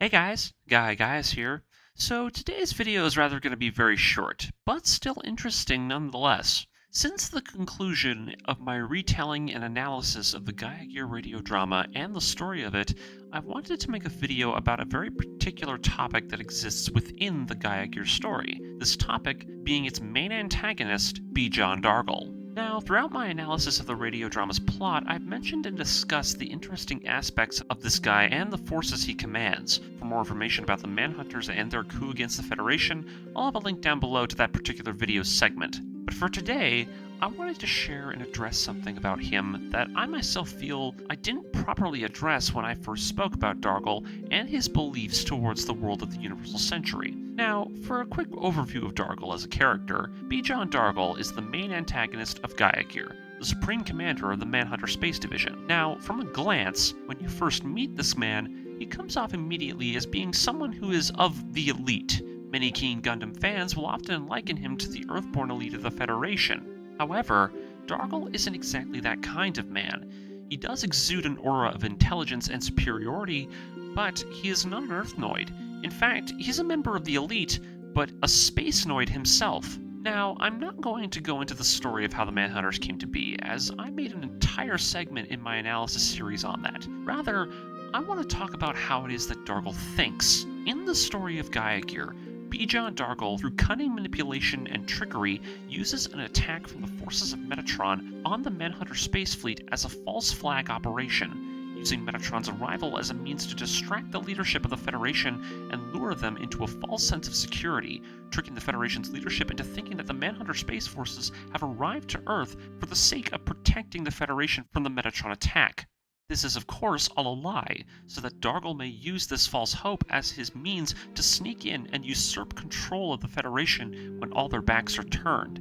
Hey guys, Gaia here. So today's video is rather going to be very short, but still interesting nonetheless. Since the conclusion of my retelling and analysis of the Gaia Gear radio drama and the story of it, I wanted to make a video about a very particular topic that exists within the Gaia Gear story. This topic being its main antagonist, Bejon Dargle. Now, throughout my analysis of the radio drama's plot, I've mentioned and discussed the interesting aspects of this guy and the forces he commands. For more information about the Manhunters and their coup against the Federation, I'll have a link down below to that particular video segment. But for today, I wanted to share and address something about him that I myself feel I didn't properly address when I first spoke about Dargle and his beliefs towards the world of the Universal Century. Now, for a quick overview of Dargle as a character, Bejon Dargle is the main antagonist of Gaia Gear, the supreme commander of the Manhunter Space Division. Now, from a glance, when you first meet this man, he comes off immediately as being someone who is of the elite. Many keen Gundam fans will often liken him to the Earthborn elite of the Federation. However, Dargle isn't exactly that kind of man. He does exude an aura of intelligence and superiority, but he is not an Earthnoid. In fact, he's a member of the elite, but a Spacenoid himself. Now, I'm not going to go into the story of how the Manhunters came to be, as I made an entire segment in my analysis series on that. Rather, I want to talk about how it is that Dargle thinks. In the story of Gaia Gear, Bejon Dargle, through cunning manipulation and trickery, uses an attack from the forces of Metatron on the Manhunter space fleet as a false flag operation, using Metatron's arrival as a means to distract the leadership of the Federation and lure them into a false sense of security, tricking the Federation's leadership into thinking that the Manhunter space forces have arrived to Earth for the sake of protecting the Federation from the Metatron attack. This is, of course, all a lie, so that Dargle may use this false hope as his means to sneak in and usurp control of the Federation when all their backs are turned.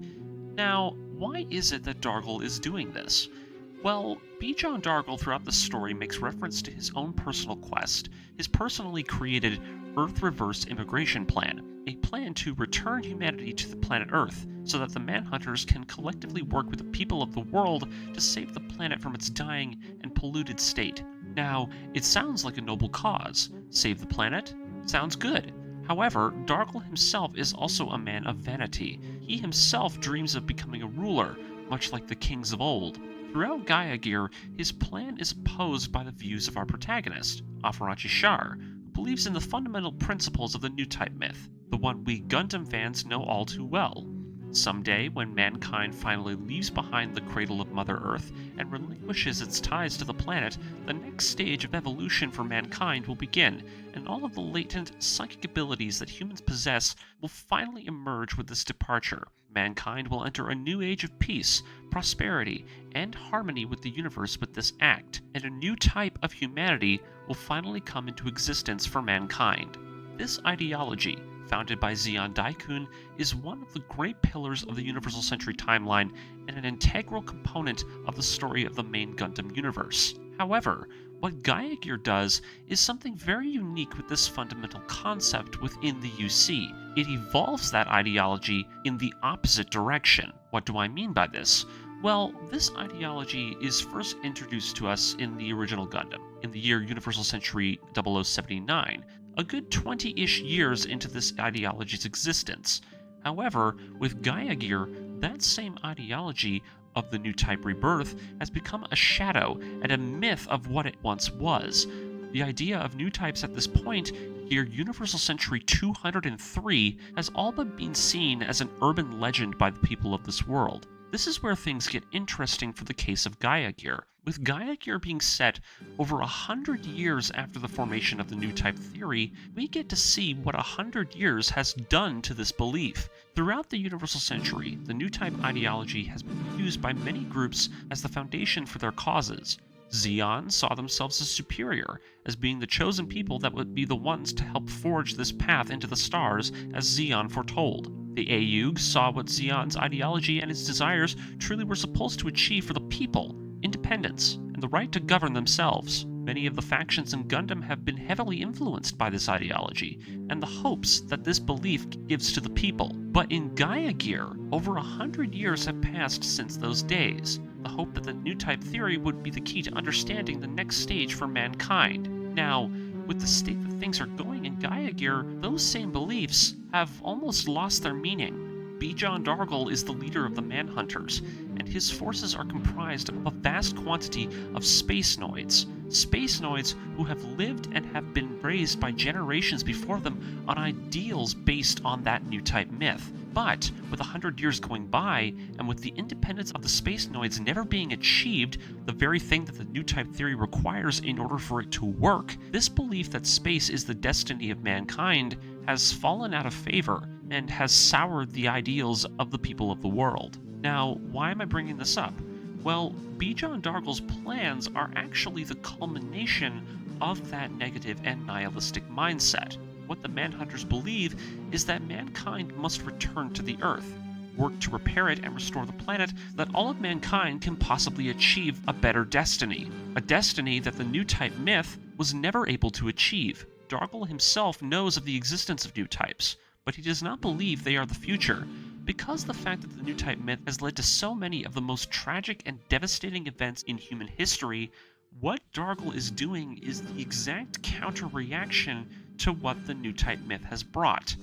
Now, why is it that Dargle is doing this? Well, Bejon Dargle throughout the story makes reference to his own personal quest, his personally created Earth Reverse Immigration Plan, a plan to return humanity to the planet Earth, so that the Manhunters can collectively work with the people of the world to save the planet from its dying and polluted state. Now, it sounds like a noble cause. Save the planet? Sounds good. However, Dargle himself is also a man of vanity. He himself dreams of becoming a ruler, much like the kings of old. Throughout Gaia Gear, his plan is opposed by the views of our protagonist, Afranche Char, who believes in the fundamental principles of the Newtype myth, the one we Gundam fans know all too well. Someday, when mankind finally leaves behind the cradle of Mother Earth and relinquishes its ties to the planet, the next stage of evolution for mankind will begin, and all of the latent psychic abilities that humans possess will finally emerge with this departure. Mankind will enter a new age of peace, prosperity, and harmony with the universe with this act, and a new type of humanity will finally come into existence for mankind. This ideology, founded by Zeon Daikun, is one of the great pillars of the Universal Century timeline and an integral component of the story of the main Gundam universe. However, what Gaia Gear does is something very unique with this fundamental concept within the UC. It evolves that ideology in the opposite direction. What do I mean by this? Well, this ideology is first introduced to us in the original Gundam, in the year Universal Century 0079, a good 20-ish years into this ideology's existence. However, with Gaia Gear, that same ideology of the Newtype rebirth has become a shadow and a myth of what it once was. The idea of Newtypes at this point, year Universal Century 203, has all but been seen as an urban legend by the people of this world. This is where things get interesting for the case of Gaia Gear, with Gaia Gear being set over 100 years after the formation of the Newtype theory. We get to see what 100 years has done to this belief. Throughout the Universal Century, the Newtype ideology has been used by many groups as the foundation for their causes. Zeon saw themselves as superior, as being the chosen people that would be the ones to help forge this path into the stars, as Zeon foretold. The Aeug saw what Zeon's ideology and its desires truly were supposed to achieve for the people: independence and the right to govern themselves. Many of the factions in Gundam have been heavily influenced by this ideology and the hopes that this belief gives to the people. But in Gaia Gear, over 100 years have passed since those days. The hope that the Newtype theory would be the key to understanding the next stage for mankind. Now, With the state that things are going in Gaia Gear, those same beliefs have almost lost their meaning. Bejon Dargle is the leader of the Manhunters, and his forces are comprised of a vast quantity of space noids. Space noids who have lived and have been raised by generations before them on ideals based on that Newtype myth. But with 100 years going by, and with the independence of the space noids never being achieved, the very thing that the Newtype theory requires in order for it to work, this belief that space is the destiny of mankind has fallen out of favor and has soured the ideals of the people of the world. Now, why am I bringing this up? Well, Bejon Dargle's plans are actually the culmination of that negative and nihilistic mindset. What the Manhunters believe is that mankind must return to the Earth, work to repair it and restore the planet, that all of mankind can possibly achieve a better destiny. A destiny that the Newtype myth was never able to achieve. Dargle himself knows of the existence of Newtypes, but he does not believe they are the future. Because the fact that the Newtype myth has led to so many of the most tragic and devastating events in human history, what Dargle is doing is the exact counter-reaction to what the Newtype myth has brought.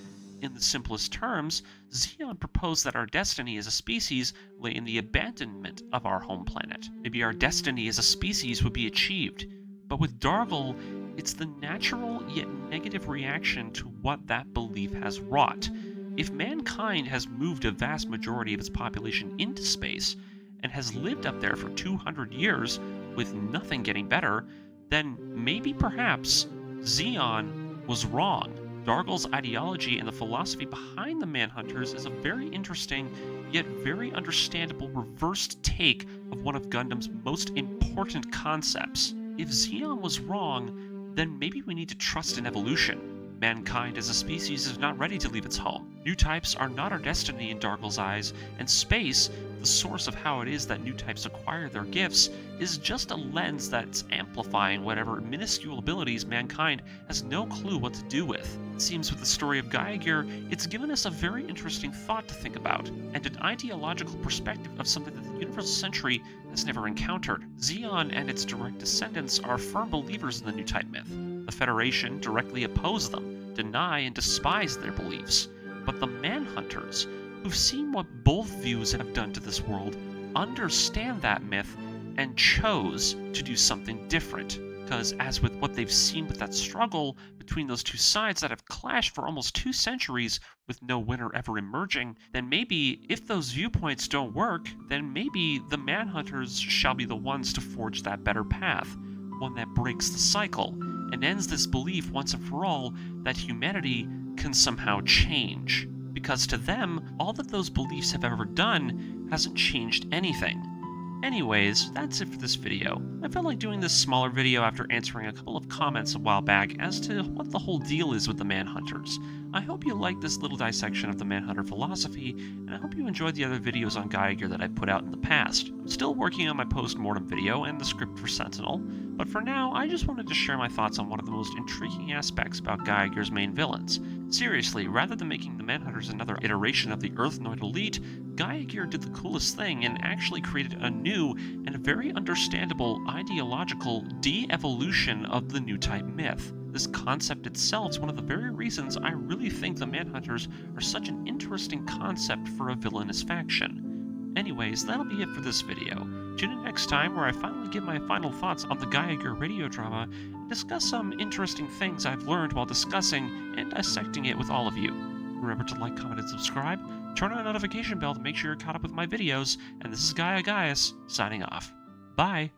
In the simplest terms, Zeon proposed that our destiny as a species lay in the abandonment of our home planet. Maybe our destiny as a species would be achieved. But with Dargle, it's the natural yet negative reaction to what that belief has wrought. If mankind has moved a vast majority of its population into space, and has lived up there for 200 years with nothing getting better, then maybe perhaps Zeon was wrong. Dargle's ideology and the philosophy behind the Manhunters is a very interesting, yet very understandable reversed take of one of Gundam's most important concepts. If Zeon was wrong, then maybe we need to trust in evolution. Mankind as a species is not ready to leave its home. Newtypes are not our destiny in Dargle's eyes, and space, the source of how it is that Newtypes acquire their gifts, is just a lens that's amplifying whatever minuscule abilities mankind has no clue what to do with. It seems with the story of Gaia Gear, it's given us a very interesting thought to think about, and an ideological perspective of something that the Universal Century has never encountered. Zeon and its direct descendants are firm believers in the Newtype myth. The Federation directly oppose them, deny and despise their beliefs. But the Manhunters, who've seen what both views have done to this world, understand that myth and chose to do something different. Because as with what they've seen with that struggle between those two sides that have clashed for almost 2 centuries with no winner ever emerging, then maybe if those viewpoints don't work, then maybe the Manhunters shall be the ones to forge that better path, one that breaks the cycle and ends this belief once and for all that humanity can somehow change. Because to them, all that those beliefs have ever done hasn't changed anything. Anyways, that's it for this video. I felt like doing this smaller video after answering a couple of comments a while back as to what the whole deal is with the Manhunters. I hope you liked this little dissection of the Manhunter philosophy, and I hope you enjoyed the other videos on Gaia Gear that I've put out in the past. I'm still working on my post-mortem video and the script for Sentinel, but for now, I just wanted to share my thoughts on one of the most intriguing aspects about Gaia Gear's main villains. Seriously, rather than making the Manhunters another iteration of the Earthnoid elite, Gaia Gear did the coolest thing and actually created a new and a very understandable ideological de-evolution of the Newtype myth. This concept itself is one of the very reasons I really think the Manhunters are such an interesting concept for a villainous faction. Anyways, that'll be it for this video. Tune in next time where I finally give my final thoughts on the Gaia Gear radio drama and discuss some interesting things I've learned while discussing and dissecting it with all of you. Remember to like, comment, and subscribe, turn on the notification bell to make sure you're caught up with my videos, and this is Gaia Gaius, signing off. Bye!